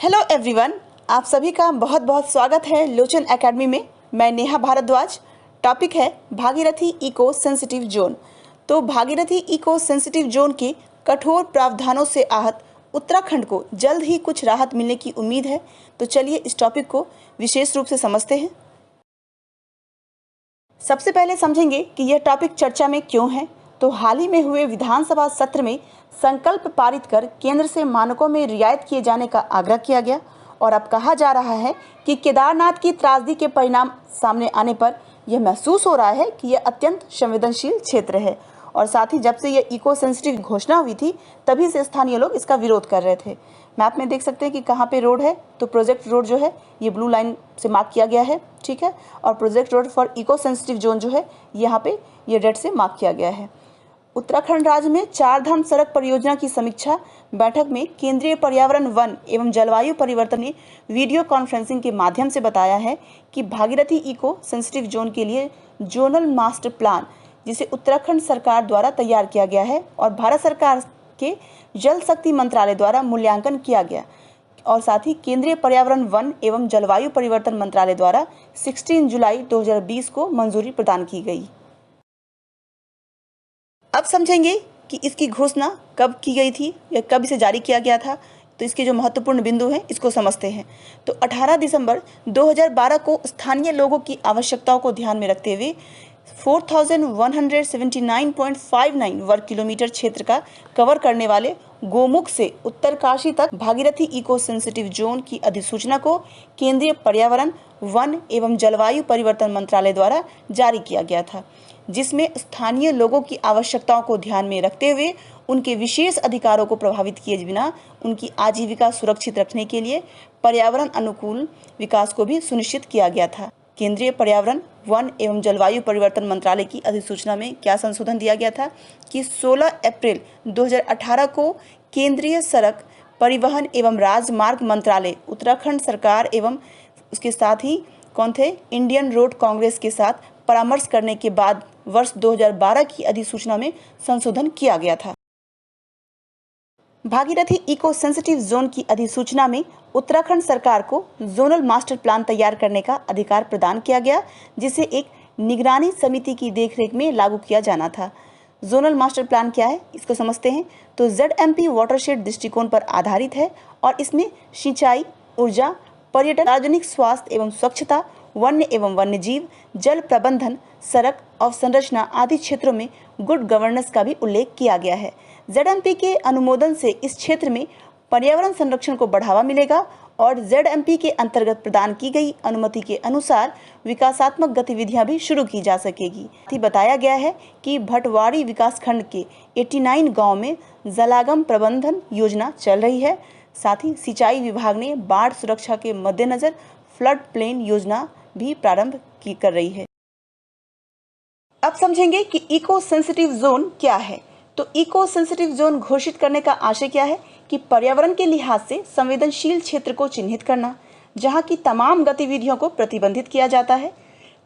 Hello everyone, आप सभी का बहुत बहुत स्वागत है लोचन एकेडमी में। मैं नेहा भारद्वाज। टॉपिक है भागीरथी इको सेंसिटिव जोन। तो भागीरथी इको सेंसिटिव जोन के कठोर प्रावधानों से आहत उत्तराखंड को जल्द ही कुछ राहत मिलने की उम्मीद है। तो चलिए इस टॉपिक को विशेष रूप से समझते हैं। सबसे पहले समझेंगे कि यह टॉपिक चर्चा में क्यों है। तो हाल ही में हुए विधानसभा सत्र में संकल्प पारित कर केंद्र से मानकों में रियायत किए जाने का आग्रह किया गया और अब कहा जा रहा है कि केदारनाथ की त्रासदी के परिणाम सामने आने पर यह महसूस हो रहा है कि यह अत्यंत संवेदनशील क्षेत्र है और साथ ही जब से यह इको सेंसिटिव घोषणा हुई थी तभी से स्थानीय लोग इसका विरोध कर रहे थे। मैप में देख सकते हैं कि कहाँ पे रोड है। तो प्रोजेक्ट रोड जो है ये ब्लू लाइन से मार्क किया गया है, ठीक है, और project road for eco sensitive zone जो है यहाँ पे ये रेड से मार्क किया गया है। उत्तराखंड राज्य में चारधाम सड़क परियोजना की समीक्षा बैठक में केंद्रीय पर्यावरण, वन एवं जलवायु परिवर्तन ने वीडियो कॉन्फ्रेंसिंग के माध्यम से बताया है कि भागीरथी इको सेंसिटिव जोन के लिए जोनल मास्टर प्लान, जिसे उत्तराखंड सरकार द्वारा तैयार किया गया है और भारत सरकार के जल शक्ति मंत्रालय द्वारा मूल्यांकन किया गया और साथ ही केंद्रीय पर्यावरण, वन एवं जलवायु परिवर्तन मंत्रालय द्वारा 16 जुलाई 2020 को मंजूरी प्रदान की गई। अब समझेंगे कि इसकी घोषणा कब की गई थी या कब इसे जारी किया गया था। तो इसके जो महत्वपूर्ण बिंदु हैं इसको समझते हैं। तो 18 दिसंबर 2012 को स्थानीय लोगों की आवश्यकताओं को ध्यान में रखते हुए 4179.59 वर्ग किलोमीटर क्षेत्र का कवर करने वाले गोमुख से उत्तरकाशी तक भागीरथी इको सेंसिटिव जोन की अधिसूचना को केंद्रीय पर्यावरण, वन एवं जलवायु परिवर्तन मंत्रालय द्वारा जारी किया गया था, जिसमें स्थानीय लोगों की आवश्यकताओं को ध्यान में रखते हुए उनके विशेष अधिकारों को प्रभावित किए बिना उनकी आजीविका सुरक्षित रखने के लिए पर्यावरण अनुकूल विकास को भी सुनिश्चित किया गया था। केंद्रीय पर्यावरण, वन एवं जलवायु परिवर्तन मंत्रालय की अधिसूचना में क्या संशोधन दिया गया था कि 16 अप्रैल 2018 को केंद्रीय सड़क परिवहन एवं राजमार्ग मंत्रालय उत्तराखंड सरकार एवं उसके साथ ही कौन थे, इंडियन रोड कांग्रेस के साथ परामर्श करने के बाद वर्ष 2012 की अधिसूचना में संशोधन किया गया था। भागीरथी इको सेंसिटिव जोन की अधिसूचना में उत्तराखंड सरकार को जोनल मास्टर प्लान तैयार करने का अधिकार प्रदान किया गया, जिसे एक निगरानी समिति की देखरेख में लागू किया जाना था। जोनल मास्टर प्लान क्या है इसको समझते हैं। तो ZMP वाटरशेड दृष्टिकोण पर आधारित है और इसमें सिंचाई, ऊर्जा, पर्यटन, सार्वजनिक स्वास्थ्य एवं स्वच्छता, वन्य एवं वन्यजीव, जल प्रबंधन, सड़क अवसंरचना आदि क्षेत्रों में गुड गवर्नेंस का भी उल्लेख किया गया है। ZMP के अनुमोदन से इस क्षेत्र में पर्यावरण संरक्षण को बढ़ावा मिलेगा और ZMP के अंतर्गत प्रदान की गई अनुमति के अनुसार विकासात्मक गतिविधियां भी शुरू की जा सकेगी। बताया गया है कि भटवाड़ी विकासखंड के 89 गाँव में जलागम प्रबंधन योजना चल रही है। साथ ही सिंचाई विभाग ने बाढ़ सुरक्षा के मद्देनजर फ्लड प्लेन योजना भी प्रारंभ कर रही है। अब समझेंगे कि इको सेंसिटिव जोन क्या है। तो इको सेंसिटिव जोन घोषित करने का आशय क्या है कि पर्यावरण के लिहाज से संवेदनशील क्षेत्र को चिन्हित करना, जहां की तमाम गतिविधियों को प्रतिबंधित किया जाता है।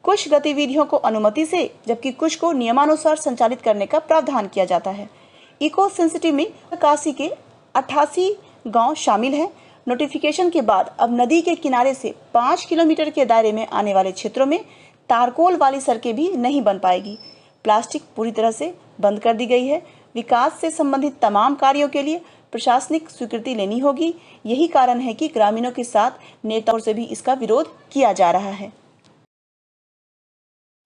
कुछ गतिविधियों को अनुमति से जबकि कुछ को नियमानुसार संचालित करने का प्रावधान किया जाता है। इको सेंसिटिव में उत्तरकाशी के 88 गांव शामिल हैं। नोटिफिकेशन के बाद अब नदी के किनारे से 5 किलोमीटर के दायरे में आने वाले क्षेत्रों में तारकोल वाली सड़कें भी नहीं बन पाएगी। प्लास्टिक पूरी तरह से बंद कर दी गई है। विकास से संबंधित तमाम कार्यों के लिए प्रशासनिक स्वीकृति लेनी होगी। यही कारण है कि ग्रामीणों के साथ नेताओं से भी इसका विरोध किया जा रहा है।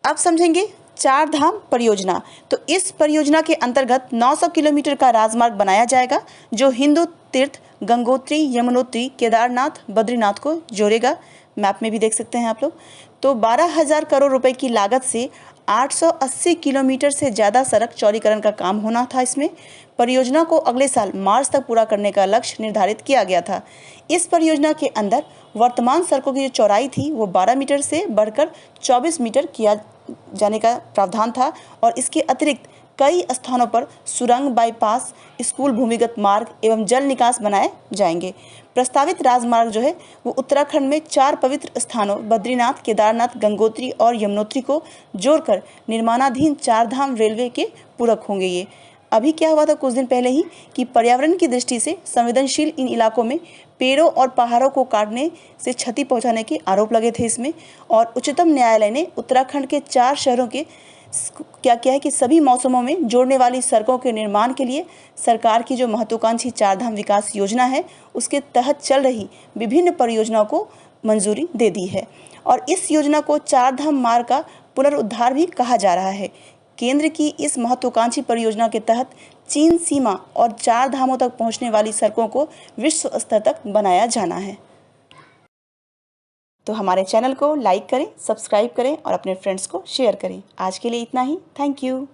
अब समझेंगे चार धाम परियोजना। तो इस परियोजना के अंतर्गत 900 किलोमीटर का राजमार्ग बनाया जाएगा, जो हिंदू तीर्थ गंगोत्री, यमुनोत्री, केदारनाथ, बद्रीनाथ को जोड़ेगा। मैप में भी देख सकते हैं आप लोग। तो 12,000 करोड़ रुपए की लागत से 880 किलोमीटर से ज़्यादा सड़क चौड़ीकरण का काम होना था। इसमें परियोजना को अगले साल मार्च तक पूरा करने का लक्ष्य निर्धारित किया गया था। इस परियोजना के अंदर वर्तमान सड़कों की जो चौड़ाई थी वो 12 मीटर से बढ़कर 24 मीटर किया जाने का प्रावधान था और इसके अतिरिक्त कई स्थानों पर सुरंग, बाईपास, स्कूल, भूमिगत मार्ग एवं जल निकास बनाए जाएंगे। प्रस्तावित राजमार्ग जो है वो उत्तराखंड में 4 पवित्र स्थानों बद्रीनाथ, केदारनाथ, गंगोत्री और यमुनोत्री को जोड़कर निर्माणाधीन चारधाम रेलवे के पूरक होंगे। ये अभी क्या हुआ था कुछ दिन पहले ही कि पर्यावरण की दृष्टि से संवेदनशील इन इलाकों में पेड़ों और पहाड़ों को काटने से क्षति पहुंचाने के आरोप लगे थे इसमें। और उच्चतम न्यायालय ने उत्तराखंड के 4 शहरों के क्या किया है कि सभी मौसमों में जोड़ने वाली सड़कों के निर्माण के लिए सरकार की जो महत्वाकांक्षी 4 धाम विकास योजना है उसके तहत चल रही विभिन्न परियोजनाओं को मंजूरी दे दी है। और इस योजना को 4 धाम मार्ग का पुनरुद्धार भी कहा जा रहा है। केंद्र की इस महत्वाकांक्षी परियोजना के तहत चीन सीमा और 4 धामों तक पहुंचने वाली सड़कों को विश्व स्तर तक बनाया जाना है। तो हमारे चैनल को लाइक करें, सब्सक्राइब करें और अपने फ्रेंड्स को शेयर करें। आज के लिए इतना ही। Thank you.